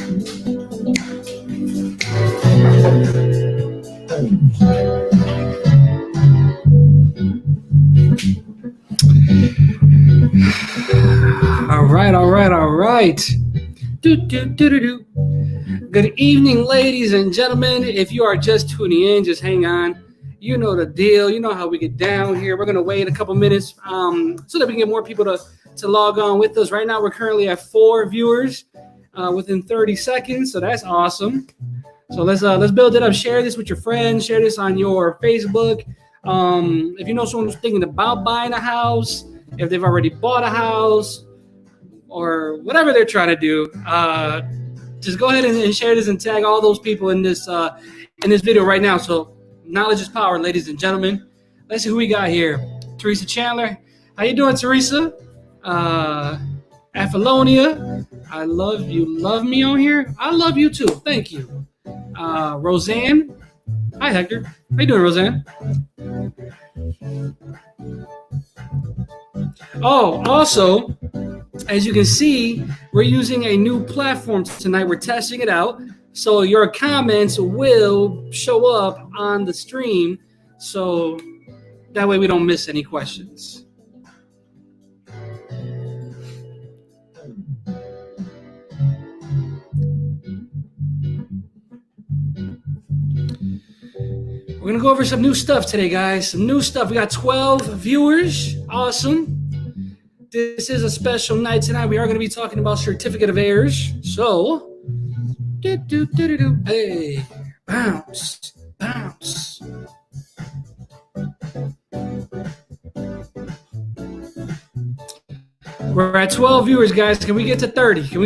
All right. Do. Good evening, ladies and gentlemen. If you are just tuning in, just hang on. You know the deal. You know how we get down here. We're going to wait a couple minutes so that we can get more people to log on with us. Right now, we're currently at 4 viewers within 30 seconds, so that's awesome. So let's build it up. Share this with your friends. Share this on your Facebook. If you know someone who's thinking about buying a house, if they've already bought a house, or whatever they're trying to do, just go ahead and share this and tag all those people in this video right now. So knowledge is power, ladies and gentlemen. Let's see who we got here. Teresa Chandler. How you doing, Teresa? Apollonia. I love you. Love me on here. I love you too. Thank you. Roseanne. Hi, Hector. How you doing, Roseanne? Oh, also, as you can see, we're using a new platform tonight. We're testing it out. So your comments will show up on the stream. So that way we don't miss any questions. We're going to go over some new stuff today, guys. Some new stuff. We got 12 viewers. Awesome. This is a special night tonight. We are going to be talking about certificate of heirs. So, hey, bounce. We're at 12 viewers, guys. Can we get to 30?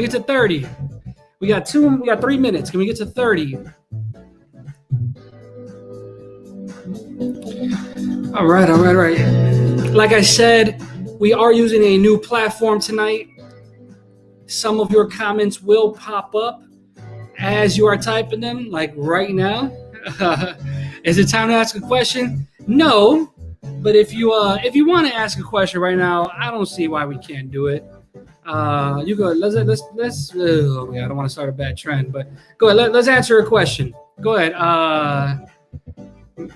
We got 3 minutes. Can we get to 30? All right. Like I said, we are using a new platform tonight. Some of your comments will pop up as you are typing them, like right now. Is it time to ask a question? No, but if you want to ask a question right now, I don't see why we can't do it. You go. Let's. Oh, I don't want to start a bad trend, but go ahead. Let's answer a question. Go ahead.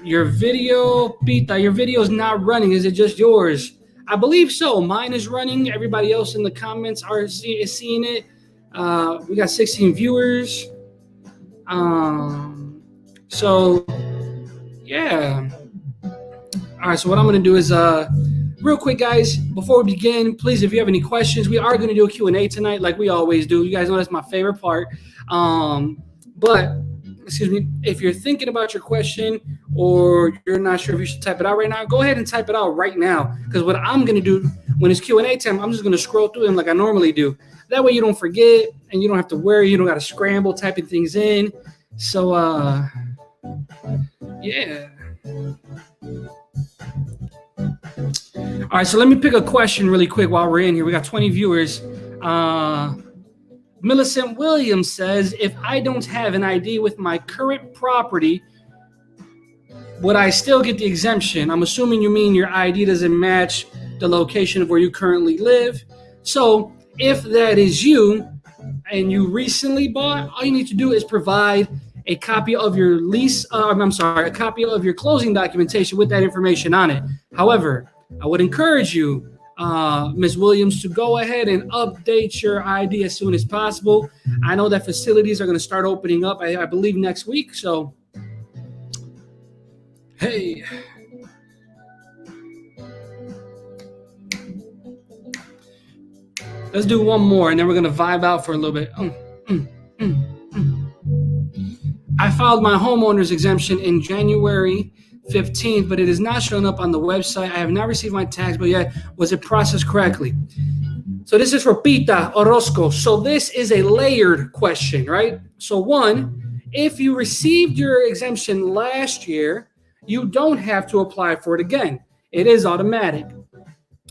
Your video, Pita, your video is not running. Is it just yours? I believe so. Mine is running. Everybody else in the comments is seeing it. We got 16 viewers. So, yeah. All right, so what I'm going to do is, real quick, guys, before we begin, please, if you have any questions, we are going to do a Q&A tonight like we always do. You guys know that's my favorite part. But excuse me, if you're thinking about your question or you're not sure if you should type it out right now, go ahead and type it out right now. Because what I'm going to do when it's Q&A time, I'm just going to scroll through them like I normally do. That way you don't forget and you don't have to worry. You don't got to scramble typing things in. So, yeah. All right, so let me pick a question really quick while we're in here. We got 20 viewers. Millicent Williams says, if I don't have an ID with my current property, would I still get the exemption? I'm assuming you mean your ID doesn't match the location of where you currently live. So if that is you and you recently bought, all you need to do is provide a copy of your a copy of your closing documentation with that information on it. However, I would encourage you, Ms. Williams, to go ahead and update your ID as soon as possible. I know that facilities are going to start opening up, I believe, next week. So, hey. Let's do one more, and then we're going to vibe out for a little bit. I filed my homeowners exemption in January 15th, but it is not showing up on the website. I have not received my tax bill yet. Was it processed correctly? So this is for Pita Orozco. So this is a layered question, right? So one, if you received your exemption last year, you don't have to apply for it again. It is automatic.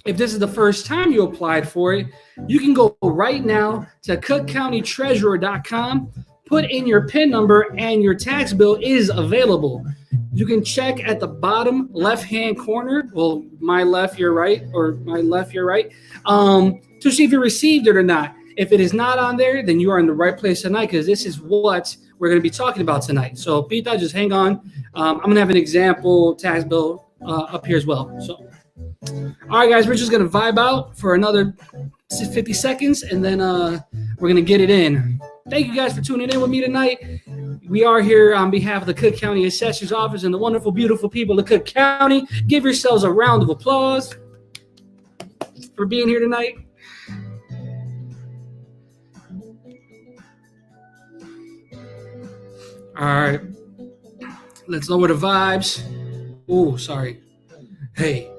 If this is the first time you applied for it, you can go right now to cookcountytreasurer.com, put in your PIN number, and your tax bill is available. You can check at the bottom left-hand corner, well, my left, your right, or my left, your right, to see if you received it or not. If it is not on there, then you are in the right place tonight, because this is what we're going to be talking about tonight. So, Pita, just hang on. I'm going to have an example tax bill up here as well. So, all right, guys, we're just going to vibe out for another 50 seconds, and then we're going to get it in. Thank you guys for tuning in with me tonight. We are here on behalf of the Cook County Assessor's Office and the wonderful, beautiful people of Cook County. Give yourselves a round of applause for being here tonight. All right, let's lower the vibes. Oh, sorry. Hey.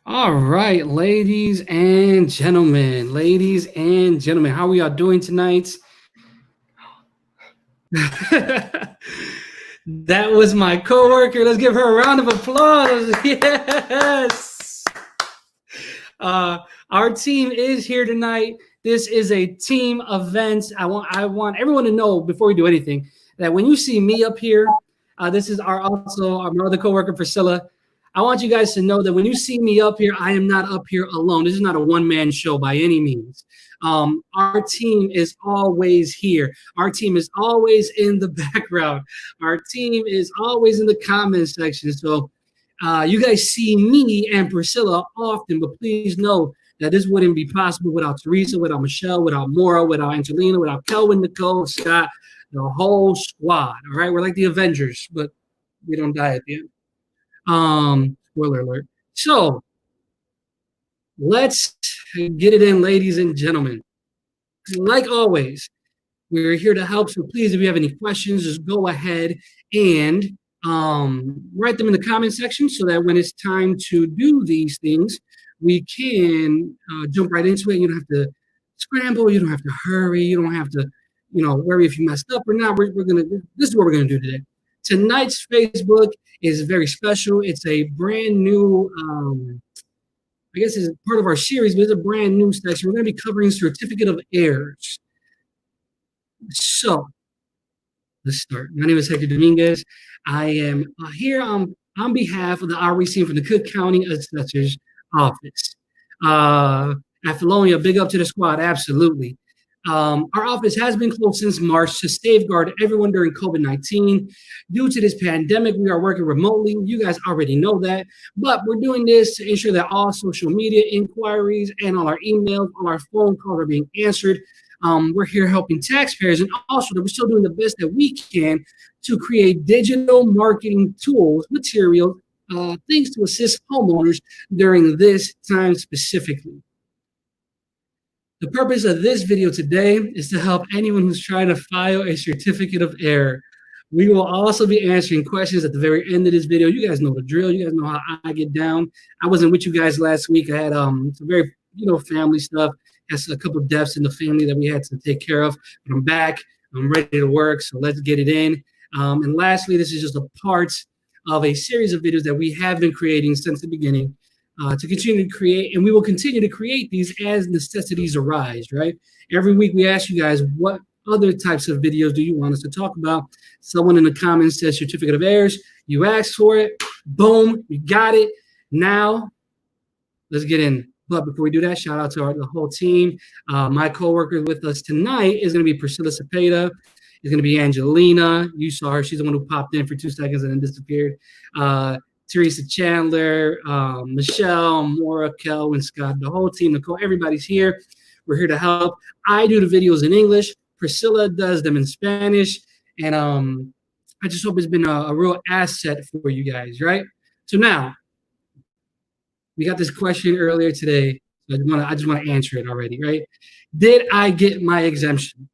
All right, ladies and gentlemen, how are y'all doing tonight? That was my coworker. Let's give her a round of applause. Yes. Our team is here tonight. This is a team event. I want everyone to know before we do anything that when you see me up here, this is our other coworker Priscilla. I want you guys to know that when you see me up here, I am not up here alone. This is not a one-man show by any means. Our team is always here. Our team is always in the background. Our team is always in the comment section. So you guys see me and Priscilla often, but please know that this wouldn't be possible without Teresa, without Michelle, without Maura, without Angelina, without Kelvin, Nicole, Scott, the whole squad. All right, we're like the Avengers, but we don't die at the end. Spoiler alert. So let's get it in, ladies and gentlemen. Like always, we're here to help. So please, if you have any questions, just go ahead and write them in the comment section so that when it's time to do these things, we can jump right into it. You don't have to scramble. You don't have to hurry. You don't have to, worry if you messed up or not. This is what we're gonna do today. Tonight's Facebook is very special. It's a brand new, I guess it's part of our series, but it's a brand new section. We're going to be covering certificate of heirs. So let's start. My name is Hector Dominguez. I am here on behalf of the REC from the Cook County Assessor's Office. At Felonious, big up to the squad, absolutely. Our office has been closed since March to safeguard everyone during COVID-19. Due to this pandemic, we are working remotely. You guys already know that, but we're doing this to ensure that all social media inquiries and all our emails, all our phone calls are being answered. We're here helping taxpayers, and also that we're still doing the best that we can to create digital marketing tools, materials, things to assist homeowners during this time specifically. The purpose of this video today is to help anyone who's trying to file a certificate of heir. We will also be answering questions at the very end of this video. You guys know the drill. You guys know how I get down. I wasn't with you guys last week. I had some very, family stuff. Had a couple of deaths in the family that we had to take care of. But I'm back. I'm ready to work. So let's get it in. And lastly, this is just a part of a series of videos that we have been creating since the beginning. To continue to create, and we will continue to create these as necessities arise, right? Every week we ask you guys, what other types of videos do you want us to talk about? Someone in the comments says certificate of heirs. You asked for it. Boom, we got it. Now, let's get in. But before we do that, shout out to the whole team. My coworker with us tonight is going to be Priscilla Cepeda. It's going to be Angelina. You saw her. She's the one who popped in for 2 seconds and then disappeared. Teresa Chandler, Michelle, Maura, Kelvin, Scott, the whole team, Nicole, everybody's here. We're here to help. I do the videos in English. Priscilla does them in Spanish. And I just hope it's been a real asset for you guys, right? So now, we got this question earlier today. So I just want to answer it already, right? Did I get my exemption?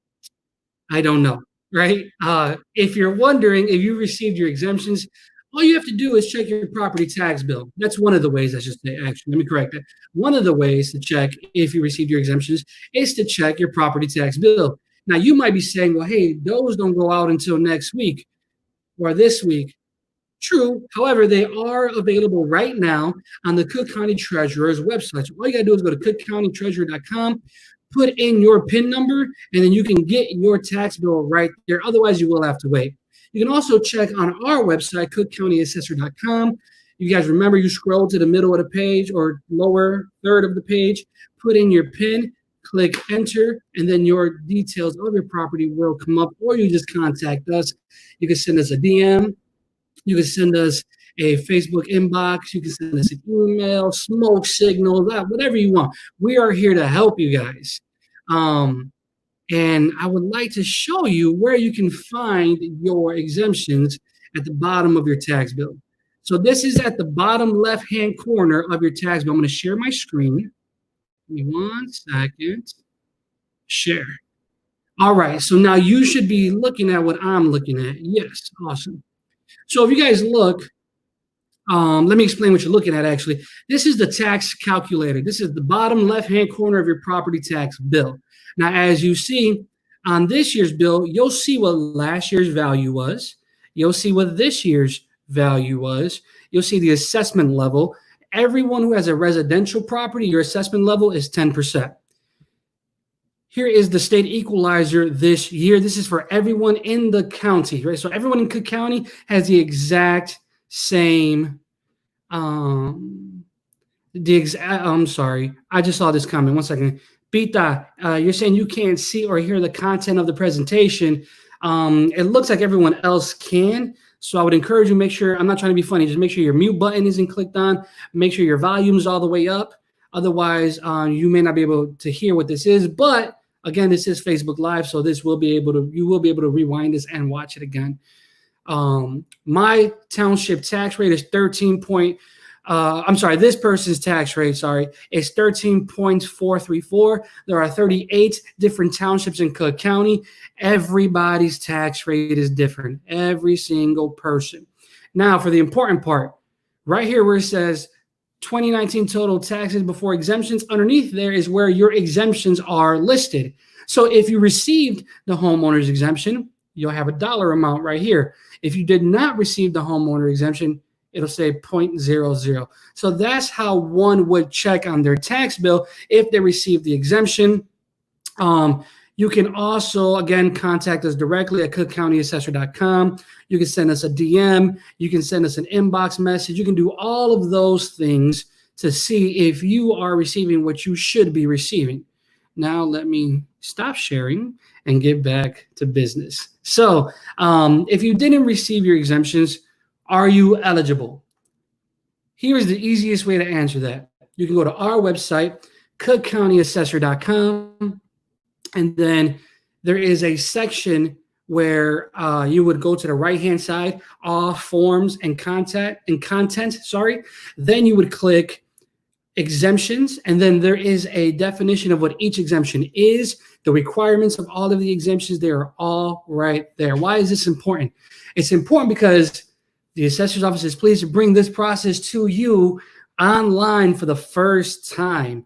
I don't know, right? If you're wondering if you received your exemptions, all you have to do is check your property tax bill. That's one of the ways, I should say, actually. Let me correct that. One of the ways to check if you received your exemptions is to check your property tax bill. Now, you might be saying, well, hey, those don't go out until next week or this week. True. However, they are available right now on the Cook County Treasurer's website. So all you got to do is go to cookcountytreasurer.com, put in your PIN number, and then you can get your tax bill right there. Otherwise, you will have to wait. You can also check on our website, cookcountyassessor.com. You guys remember, you scroll to the middle of the page or lower third of the page, put in your PIN, click enter, and then your details of your property will come up, or you just contact us. You can send us a DM. You can send us a Facebook inbox. You can send us an email, smoke signals, whatever you want. We are here to help you guys. And I would like to show you where you can find your exemptions at the bottom of your tax bill. So this is at the bottom left-hand corner of your tax bill. I'm going to share my screen. Give me 1 second. Share. All right. So now you should be looking at what I'm looking at. Yes. Awesome. So if you guys look, let me explain what you're looking at, actually. This is the tax calculator. This is the bottom left-hand corner of your property tax bill. Now, as you see on this year's bill, you'll see what last year's value was. You'll see what this year's value was. You'll see the assessment level. Everyone who has a residential property, your assessment level is 10%. Here is the state equalizer this year. This is for everyone in the county, right? So everyone in Cook County has the exact same, I'm sorry. I just saw this comment. 1 second. Pita, you're saying you can't see or hear the content of the presentation. It looks like everyone else can. So I would encourage you, make sure, I'm not trying to be funny, just make sure your mute button isn't clicked on. Make sure your volume is all the way up. Otherwise, you may not be able to hear what this is. But again, this is Facebook Live, so you will be able to rewind this and watch it again. My township tax rate is this person's tax rate, is 13.434. There are 38 different townships in Cook County. Everybody's tax rate is different, every single person. Now, for the important part, right here where it says 2019 total taxes before exemptions, underneath there is where your exemptions are listed. So if you received the homeowner's exemption, you'll have a dollar amount right here. If you did not receive the homeowner exemption, it'll say 0.00. So that's how one would check on their tax bill if they received the exemption. You can also, again, contact us directly at cookcountyassessor.com. You can send us a DM. You can send us an inbox message. You can do all of those things to see if you are receiving what you should be receiving. Now let me stop sharing and get back to business. So if you didn't receive your exemptions, are you eligible? Here is the easiest way to answer that. You can go to our website, cookcountyassessor.com, and then there is a section where you would go to the right-hand side, all forms and content. Then you would click exemptions, and then there is a definition of what each exemption is, the requirements of all of the exemptions. They are all right there. Why is this important? It's important because the assessor's office is pleased to bring this process to you online for the first time.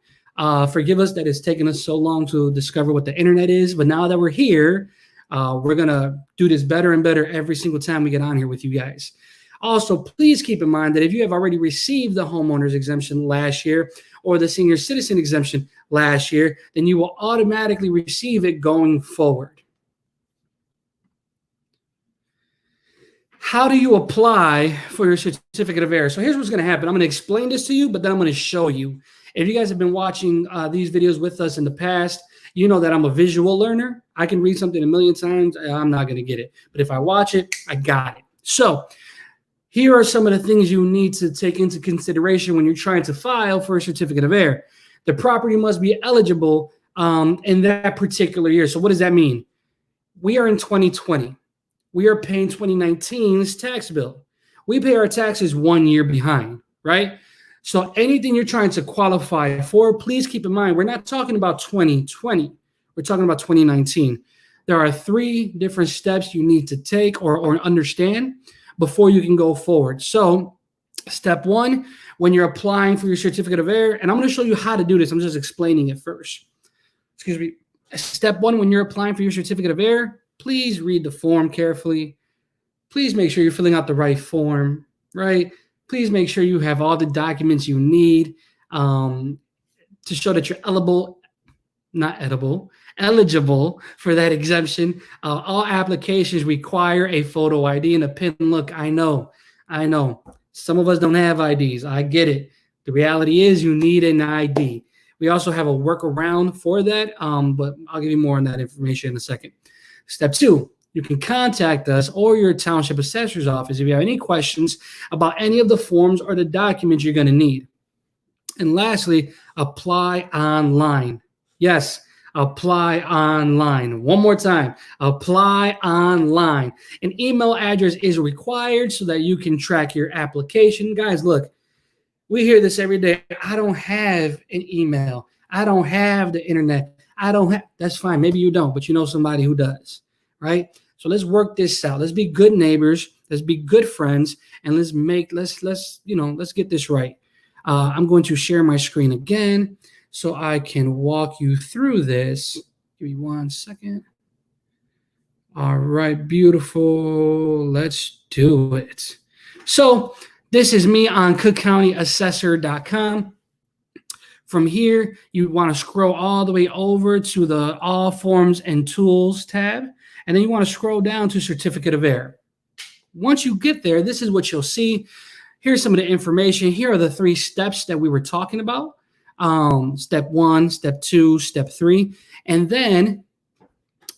Forgive us that it's taken us so long to discover what the internet is, but now that we're here, we're going to do this better and better every single time we get on here with you guys. Also, please keep in mind that if you have already received the homeowner's exemption last year or the senior citizen exemption last year, then you will automatically receive it going forward. How do you apply for your certificate of error? So here's what's going to happen. I'm going to explain this to you, but then I'm going to show you. If you guys have been watching these videos with us in the past, you know that I'm a visual learner. I can read something a million times. I'm not going to get it. But if I watch it, I got it. So here are some of the things you need to take into consideration when you're trying to file for a certificate of error. The property must be eligible in that particular year. So what does that mean? We are in 2020. We are paying 2019's tax bill. We pay our taxes 1 year behind, right? So anything you're trying to qualify for, please keep in mind, we're not talking about 2020. We're talking about 2019. There are 3 different steps you need to take or understand before you can go forward. So step 1, when you're applying for your certificate of error, and I'm going to show you how to do this. I'm just explaining it first. Excuse me. Step 1, when you're applying for your certificate of error, please read the form carefully. Please make sure you're filling out the right form, right? Please make sure you have all the documents you need to show that you're eligible for that exemption. All applications require a photo ID and a PIN. Look, I know. Some of us don't have IDs. I get it. The reality is you need an ID. We also have a workaround for that, but I'll give you more on that information in a second. Step 2, you can contact us or your township assessor's office if you have any questions about any of the forms or the documents you're going to need. And lastly, apply online. Yes, apply online. One more time, apply online. An email address is required so that you can track your application. Guys, look, we hear this every day. I don't have an email. I don't have the internet. That's fine. Maybe you don't, but you know somebody who does, right? So let's work this out. Let's be good neighbors. Let's be good friends, and let's get this right. I'm going to share my screen again so I can walk you through this. Give me 1 second. All right, beautiful. Let's do it. So this is me on cookcountyassessor.com. From here, you want to scroll all the way over to the All Forms and Tools tab, and then you want to scroll down to Certificate of Error. Once you get there, this is what you'll see. Here's some of the information. Here are the 3 steps that we were talking about. Step 1, step 2, step 3. And then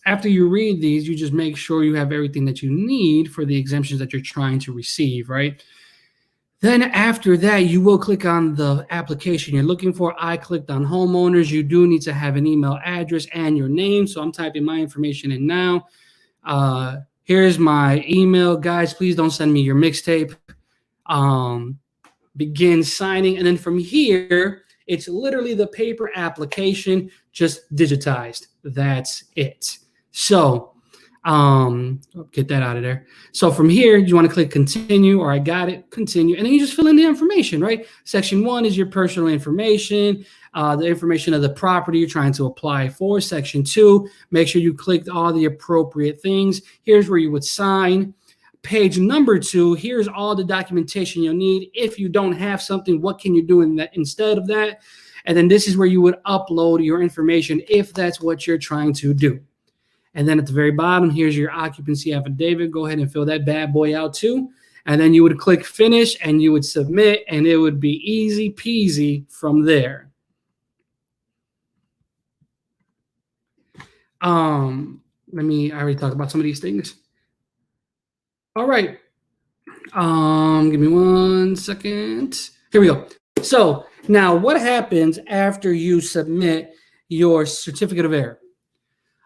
after you read these, you just make sure you have everything that you need for the exemptions that you're trying to receive, right? Then after that, you will click on the application you're looking for. I clicked on homeowners. You do need to have an email address and your name. So I'm typing my information in now. Here's my email. Guys, please don't send me your mixtape. Begin signing. And then from here, it's literally the paper application just digitized. That's it. So get that out of there. So from here, you want to click continue, or I got it, continue. And then you just fill in the information, right? Section 1 is your personal information, the information of the property you're trying to apply for. Section 2, make sure you clicked all the appropriate things. Here's where you would sign. Page number 2, here's all the documentation you'll need. If you don't have something, what can you do instead of that? And then this is where you would upload your information if that's what you're trying to do. And then at the very bottom, here's your occupancy affidavit. Go ahead and fill that bad boy out too. And then you would click finish and you would submit, and it would be easy peasy from there. I already talked about some of these things. All right. Give me 1 second. Here we go. So now what happens after you submit your certificate of error?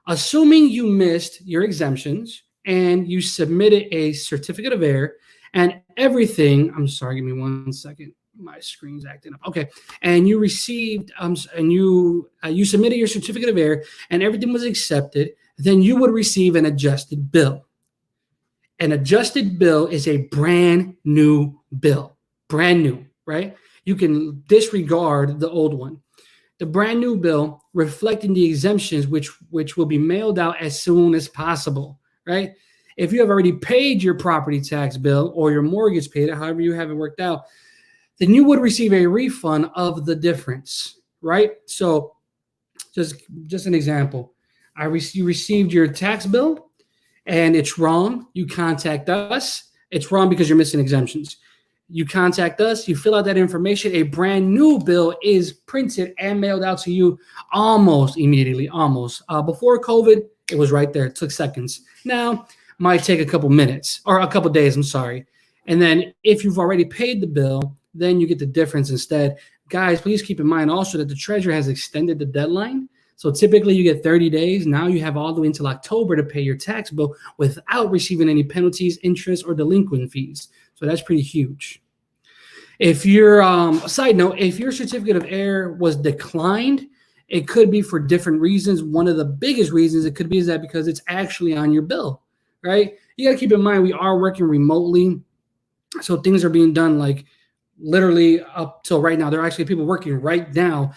Assuming you missed your exemptions and you submitted a certificate of error and everything, I'm sorry, give me 1 second. My screen's acting up. Okay. And you received, you submitted your certificate of error and everything was accepted, then you would receive an adjusted bill. An adjusted bill is a brand new bill, brand new, right? You can disregard the old one. The brand new bill reflecting the exemptions, which will be mailed out as soon as possible, right? If you have already paid your property tax bill or your mortgage paid it, however you have it worked out, then you would receive a refund of the difference, right? So just an example. You received your tax bill and it's wrong. You contact us. It's wrong because you're missing exemptions. You contact us, you fill out that information, a brand new bill is printed and mailed out to you almost immediately, before COVID, it was right there. It took seconds. Now, might take a couple minutes or a couple days, I'm sorry. And then if you've already paid the bill, then you get the difference instead. Guys, please keep in mind also that the treasurer has extended the deadline. So typically you get 30 days. Now you have all the way until October to pay your tax bill without receiving any penalties, interest, or delinquent fees. So that's pretty huge. If your side note, if your certificate of error was declined, it could be for different reasons. One of the biggest reasons it could be is that because it's actually on your bill, right? You got to keep in mind we are working remotely, so things are being done like literally up till right now. There are actually people working right now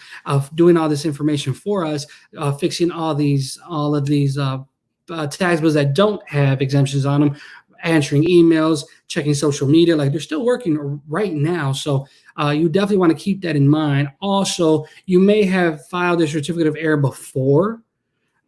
doing all this information for us, fixing all of these tax bills that don't have exemptions on them, answering emails, checking social media. Like they're still working right now. So you definitely want to keep that in mind. Also, you may have filed a certificate of error before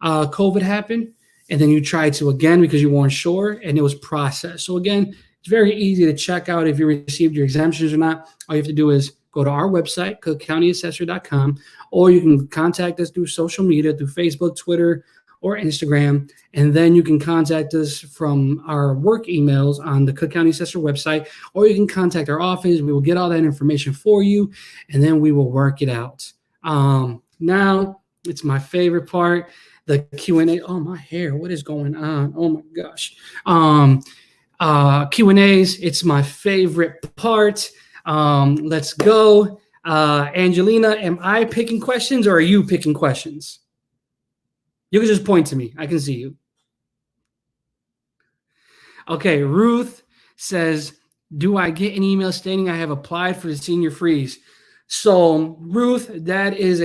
COVID happened, and then you tried to again because you weren't sure and it was processed. So again, It's very easy to check out if you received your exemptions or not. All you have to do is go to our website, cookcountyassessor.com, or you can contact us through social media, through Facebook, Twitter, or Instagram, and then you can contact us from our work emails on the Cook County Assessor website, or you can contact our office. We will get all that information for you, and then we will work it out. Now, it's my favorite part, the Q&A. Oh, my hair, what is going on? Oh, my gosh. Q&As, it's my favorite part. Let's go. Angelina, am I picking questions or are you picking questions? You can just point to me. I can see you. Okay, Ruth says, do I get an email stating I have applied for the senior freeze? So, Ruth, that is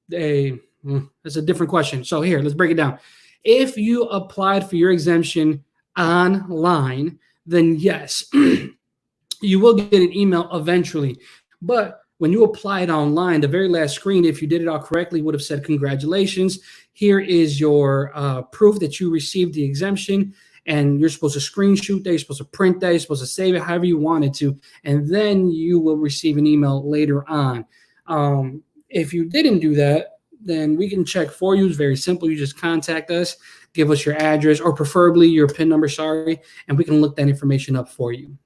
that's a different question. So here, let's break it down. If you applied for your exemption online, then yes, you will get an email eventually. But when you applied online, the very last screen, if you did it all correctly, would have said, congratulations. Here is your proof that you received the exemption. And you're supposed to screenshot that, you're supposed to print that, you're supposed to save it however you wanted to. And then you will receive an email later on. If you didn't do that, then we can check for you. It's very simple. You just contact us, give us your address, or preferably your PIN number, and we can look that information up for you.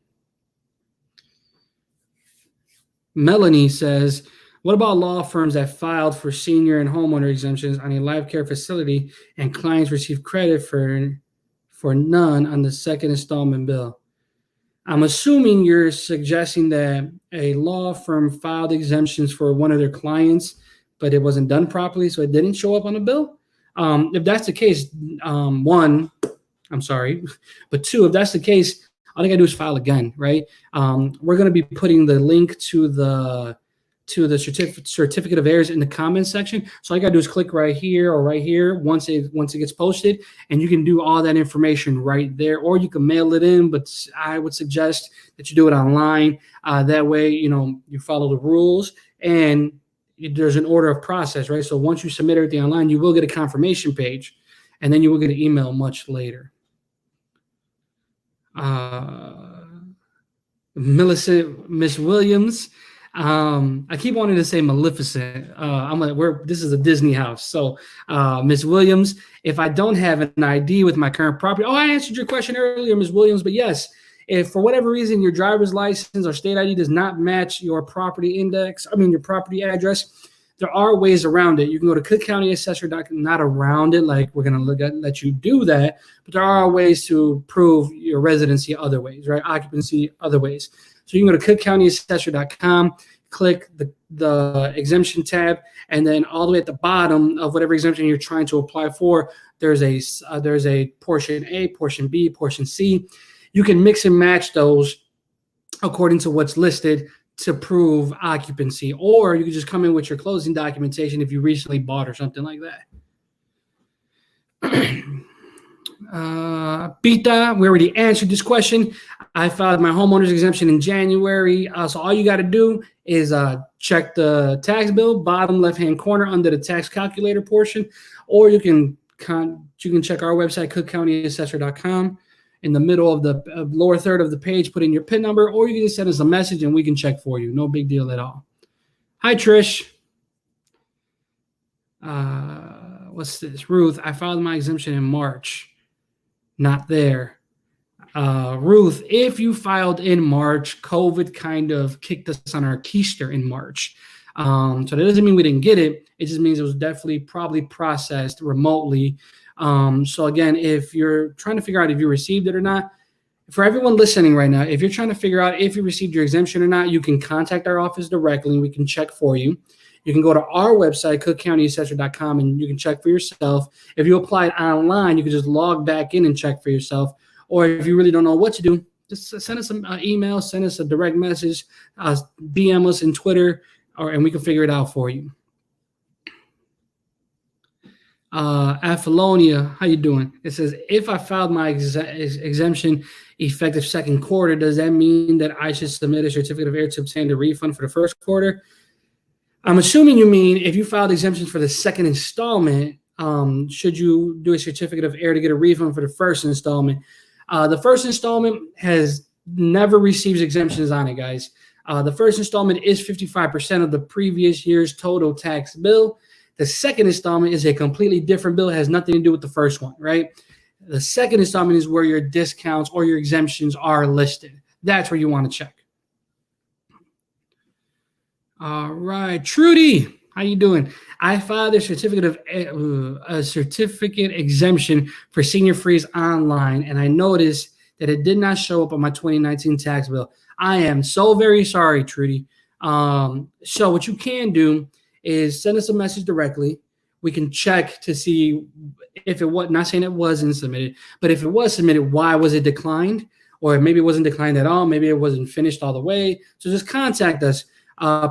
Melanie says, what about law firms that filed for senior and homeowner exemptions on a live care facility and clients receive credit for none on the second installment bill? I'm assuming you're suggesting that a law firm filed exemptions for one of their clients, but it wasn't done properly, so it didn't show up on the bill. If that's the case, one, I'm sorry, but two, if that's the case, all you gotta do is file again, right? We're gonna be putting the link to the certificate of errors in the comments section. So all you gotta do is click right here or right here once it gets posted, and you can do all that information right there, or you can mail it in, but I would suggest that you do it online. That way, you follow the rules and there's an order of process, right? So once you submit everything online, you will get a confirmation page, and then you will get an email much later. Miss Williams. I keep wanting to say Maleficent. This is a Disney house. So, Miss Williams, if I don't have an ID with my current property, I answered your question earlier, Miss Williams, but yes, if for whatever reason your driver's license or state ID does not match your property your property address, there are ways around it. You can go to cookcountyassessor.com, not around it, like we're going to let you do that, but there are ways to prove your residency other ways, right? Occupancy other ways. So you can go to cookcountyassessor.com, click the exemption tab, and then all the way at the bottom of whatever exemption you're trying to apply for, there's a portion A, portion B, portion C. You can mix and match those according to what's listed to prove occupancy, or you can just come in with your closing documentation if you recently bought or something like that. Pita, we already answered this question. I filed my homeowner's exemption in January. So all you got to do is check the tax bill, bottom left-hand corner under the tax calculator portion, or you can check our website, cookcountyassessor.com. In the middle of the lower third of the page, put in your PIN number, or you can just send us a message and we can check for you. No big deal at all. Hi, Trish. What's this? Ruth, I filed my exemption in March. Not there. Ruth, if you filed in March, COVID kind of kicked us on our keister in March. So that doesn't mean we didn't get it. It just means it was definitely probably processed remotely. So again, if you're trying to figure out if you received it or not, for everyone listening right now, if you're trying to figure out if you received your exemption or not, you can contact our office directly and we can check for you. You can go to our website, cookcountyassessor.com, and you can check for yourself. If you applied online, you can just log back in and check for yourself. Or if you really don't know what to do, just send us an email, send us a direct message, DM us in Twitter, and we can figure it out for you. Apollonia, how you doing? It says, if I filed my exemption effective second quarter, does that mean that I should submit a certificate of error to obtain the refund for the first quarter? I'm assuming you mean if you filed exemptions for the second installment, should you do a certificate of error to get a refund for the first installment? The first installment has never receives exemptions on it, guys. The first installment is 55% of the previous year's total tax bill. The second installment is a completely different bill. It has nothing to do with the first one, right? The second installment is where your discounts or your exemptions are listed. That's where you want to check. All right, Trudy, how you doing? I filed a certificate exemption for senior freeze online, and I noticed that it did not show up on my 2019 tax bill. I am so very sorry, Trudy. So what you can do is send us a message directly. We can check to see if it was, not saying it wasn't submitted, but if it was submitted, why was it declined? Or maybe it wasn't declined at all. Maybe it wasn't finished all the way. So just contact us.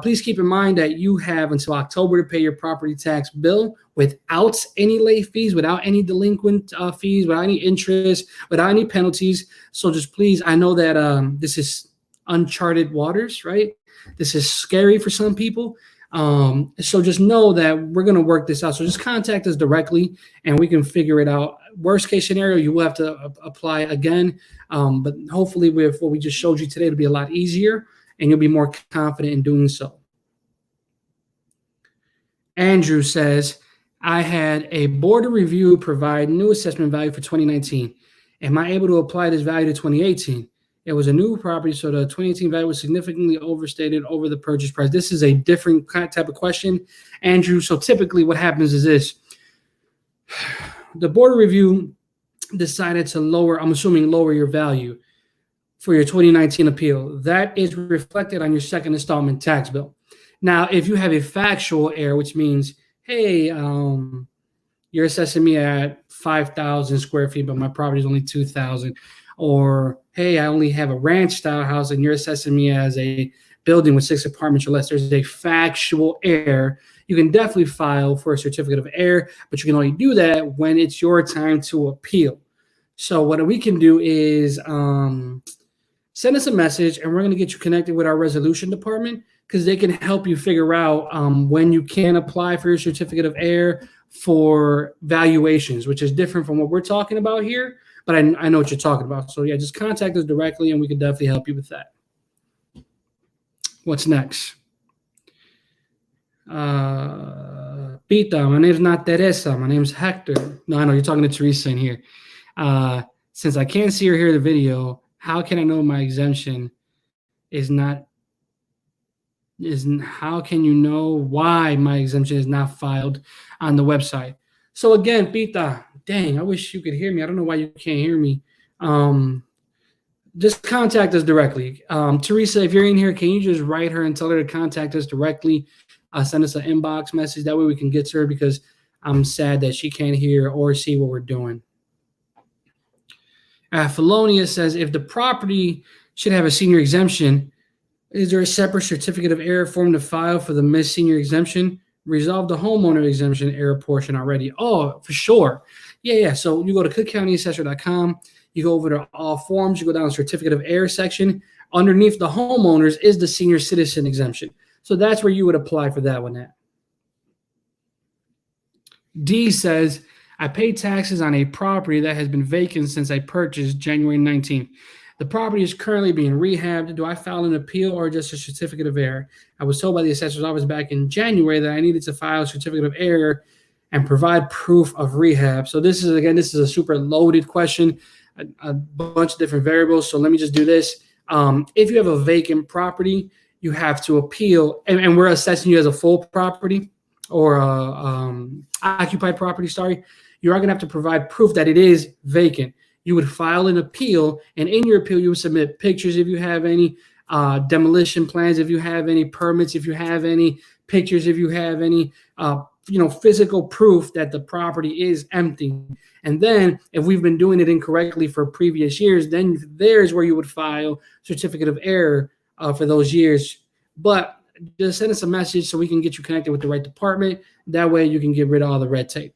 Please keep in mind that you have until October to pay your property tax bill without any late fees, without any delinquent fees, without any interest, without any penalties. So just please, I know that this is uncharted waters, right? This is scary for some people. So just know that we're going to work this out. So just contact us directly and we can figure it out. Worst case scenario, you will have to apply again. But hopefully with what we just showed you today, it'll be a lot easier and you'll be more confident in doing so. Andrew says, I had a board of review provide new assessment value for 2019. Am I able to apply this value to 2018? It was a new property, so the 2018 value was significantly overstated over the purchase price. This is a different type of question, Andrew. So typically what happens is this. The board of review decided to lower, I'm assuming lower your value for your 2019 appeal. That is reflected on your second installment tax bill. Now, if you have a factual error, which means, hey, you're assessing me at 5,000 square feet, but my property is only 2,000. Or, hey, I only have a ranch-style house, and you're assessing me as a building with 6 apartments or less. There's a factual error. You can definitely file for a certificate of error, but you can only do that when it's your time to appeal. So what we can do is send us a message, and we're going to get you connected with our resolution department because they can help you figure out when you can apply for your certificate of error for valuations, which is different from what we're talking about here. But I know what you're talking about. So, yeah, just contact us directly, and we can definitely help you with that. What's next? Pita, my name's not Teresa. My name's Hector. No, I know you're talking to Teresa in here. Since I can't see or hear the video, how can I know my exemption is not? How can you know why my exemption is not filed on the website? So again, Pita, dang, I wish you could hear me. I don't know why you can't hear me. Just contact us directly. Teresa, if you're in here, can you just write her and tell her to contact us directly? Send us an inbox message. That way we can get to her because I'm sad that she can't hear or see what we're doing. Felonious says, if the property should have a senior exemption, is there a separate certificate of error form to file for the missed senior exemption? Resolve the homeowner exemption error portion already. Oh, for sure. Yeah. So you go to cookcountyassessor.com. You go over to all forms. You go down to certificate of error section. Underneath the homeowners is the senior citizen exemption. So that's where you would apply for that one at. D says, I paid taxes on a property that has been vacant since I purchased January 19th. The property is currently being rehabbed. Do I file an appeal or just a certificate of error? I was told by the assessor's office back in January that I needed to file a certificate of error and provide proof of rehab. So this is a super loaded question, a bunch of different variables. So let me just do this. If you have a vacant property, you have to appeal, and we're assessing you as a full property or occupied property, you are going to have to provide proof that it is vacant. You would file an appeal, and in your appeal, you would submit pictures if you have any, demolition plans if you have any, permits if you have any, pictures if you have any, physical proof that the property is empty. And then if we've been doing it incorrectly for previous years, then there's where you would file certificate of error for those years. But just send us a message so we can get you connected with the right department. That way you can get rid of all the red tape.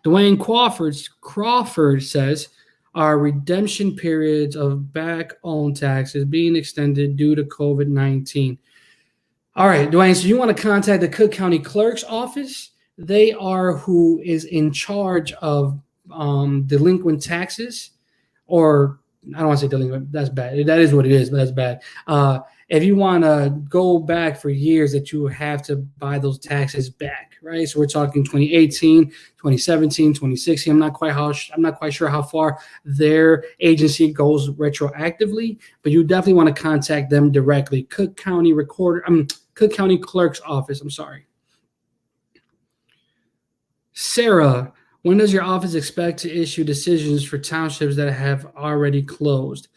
Dwayne Crawford says, are redemption periods of back-owned taxes being extended due to COVID-19? All right, Dwayne, so you want to contact the Cook County Clerk's office. They are who is in charge of delinquent taxes or I don't want to say delinquent. That's bad. That is what it is, but that's bad. If you want to go back for years, that you have to buy those taxes back, right? So we're talking 2018, 2017, 2016. I'm not quite sure how far their agency goes retroactively, but you definitely want to contact them directly. Cook County Clerk's Office. I'm sorry. Sarah, when does your office expect to issue decisions for townships that have already closed?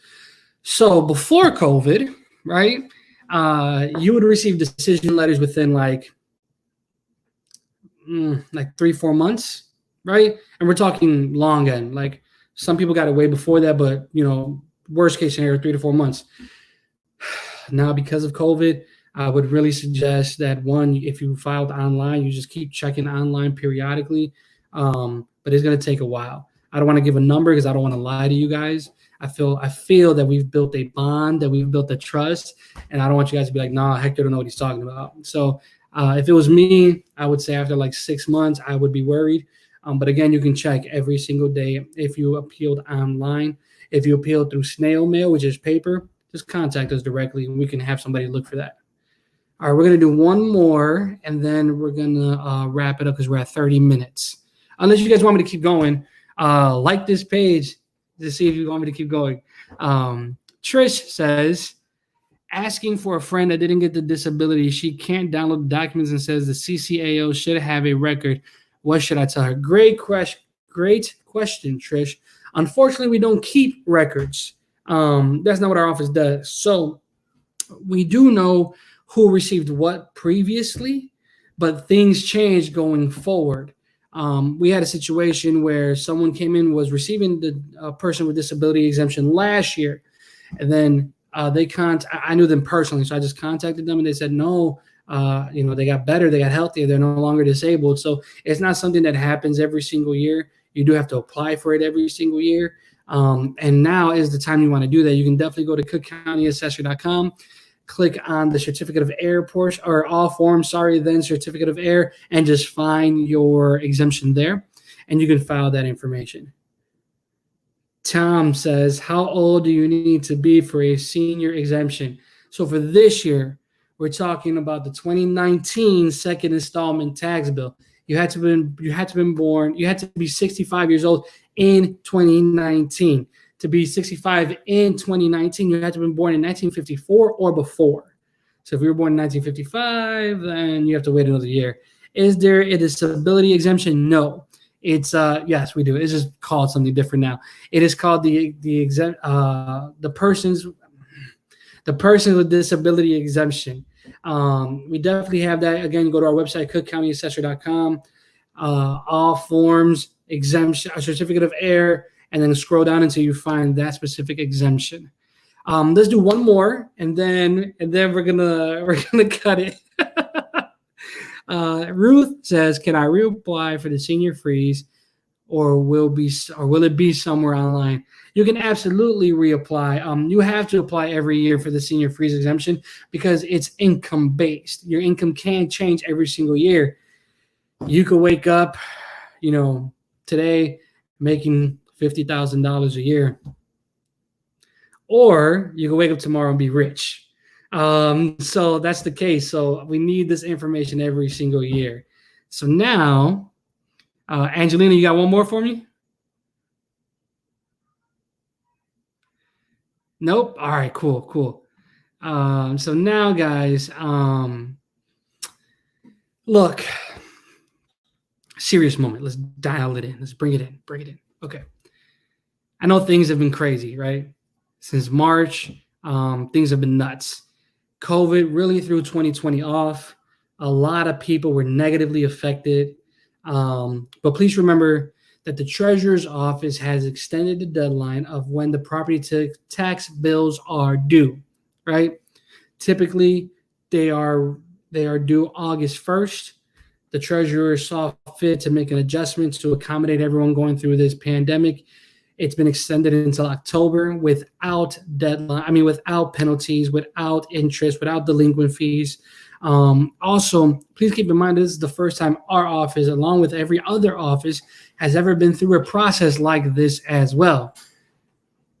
So before COVID, right, you would receive decision letters within like 3-4 months, right? And we're talking long end. Like some people got it way before that, but worst case scenario, 3 to 4 months. Now, because of COVID, I would really suggest that if you filed online, you just keep checking online periodically. But it's going to take a while. I don't want to give a number because I don't want to lie to you guys. I feel that we've built a bond, that we've built a trust, and I don't want you guys to be like, nah, Hector don't know what he's talking about. So if it was me, I would say after like 6 months, I would be worried. But again, you can check every single day if you appealed online. If you appealed through snail mail, which is paper, just contact us directly and we can have somebody look for that. All right, we're going to do one more, and then we're going to wrap it up because we're at 30 minutes. Unless you guys want me to keep going, like this page to see if you want me to keep going. Trish says, asking for a friend that didn't get the disability. She can't download the documents and says the CCAO should have a record. What should I tell her? Great question, Trish. Unfortunately, we don't keep records. That's not what our office does. So we do know who received what previously, but things changed going forward. We had a situation where someone came in, was receiving the person with disability exemption last year, and then I knew them personally, so I just contacted them, and they said no. They got better, they got healthier, they're no longer disabled. So it's not something that happens every single year. You do have to apply for it every single year. And now is the time you want to do that. You can definitely go to cookcountyassessor.com. Click on the certificate of error portion, or all forms, then certificate of error, and just find your exemption there, and you can file that information. Tom says, how old do you need to be for a senior exemption? So for this year, we're talking about the 2019 second installment tax bill. You had to be 65 years old in 2019. To be 65 in 2019, you had to have been born in 1954 or before. So if you were born in 1955, then you have to wait another year. Is there a disability exemption? No. It's yes, we do. It's just called something different now. It is called the persons with disability exemption. We definitely have that. Again, go to our website, cookcountyassessor.com. All forms, exemption, a certificate of error, and then scroll down until you find that specific exemption. Let's do one more, and then we're gonna cut it. Ruth says, "Can I reapply for the senior freeze, or will it be somewhere online?" You can absolutely reapply. You have to apply every year for the senior freeze exemption because it's income based. Your income can change every single year. You could wake up, today making $50,000 a year, or you can wake up tomorrow and be rich. So that's the case. So we need this information every single year. So now, Angelina, you got one more for me? Nope. All right, cool. So now, guys, look, serious moment. Let's dial it in. Let's bring it in. Okay. I know things have been crazy, right? Since March, things have been nuts. COVID really threw 2020 off. A lot of people were negatively affected. But please remember that the Treasurer's Office has extended the deadline of when the property tax bills are due, right? Typically, they are due August 1st. The Treasurer saw fit to make an adjustment to accommodate everyone going through this pandemic. It's been extended until October without deadline. Without penalties, without interest, without delinquent fees. Also, please keep in mind, this is the first time our office, along with every other office, has ever been through a process like this as well.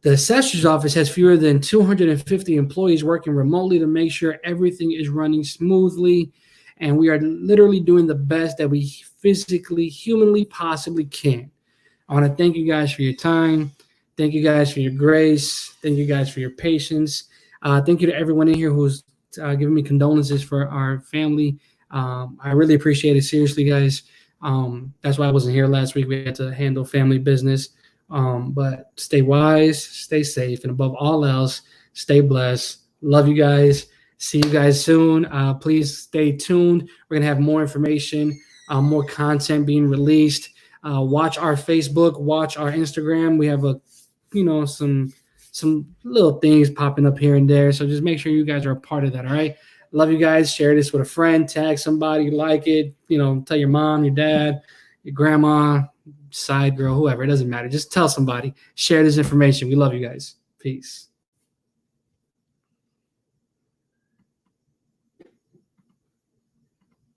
The assessor's office has fewer than 250 employees working remotely to make sure everything is running smoothly. And we are literally doing the best that we physically, humanly possibly can. I want to thank you guys for your time. Thank you guys for your grace. Thank you guys for your patience. Thank you to everyone in here who's giving me condolences for our family. I really appreciate it. Seriously, guys. That's why I wasn't here last week. We had to handle family business. But stay wise, stay safe, and above all else, stay blessed. Love you guys. See you guys soon. Please stay tuned. We're going to have more information, more content being released. Watch our Facebook, watch our Instagram. We have some little things popping up here and there. So just make sure you guys are a part of that. All right. Love you guys. Share this with a friend, tag somebody, like it, tell your mom, your dad, your grandma, side girl, whoever. It doesn't matter. Just tell somebody. Share this information. We love you guys. Peace.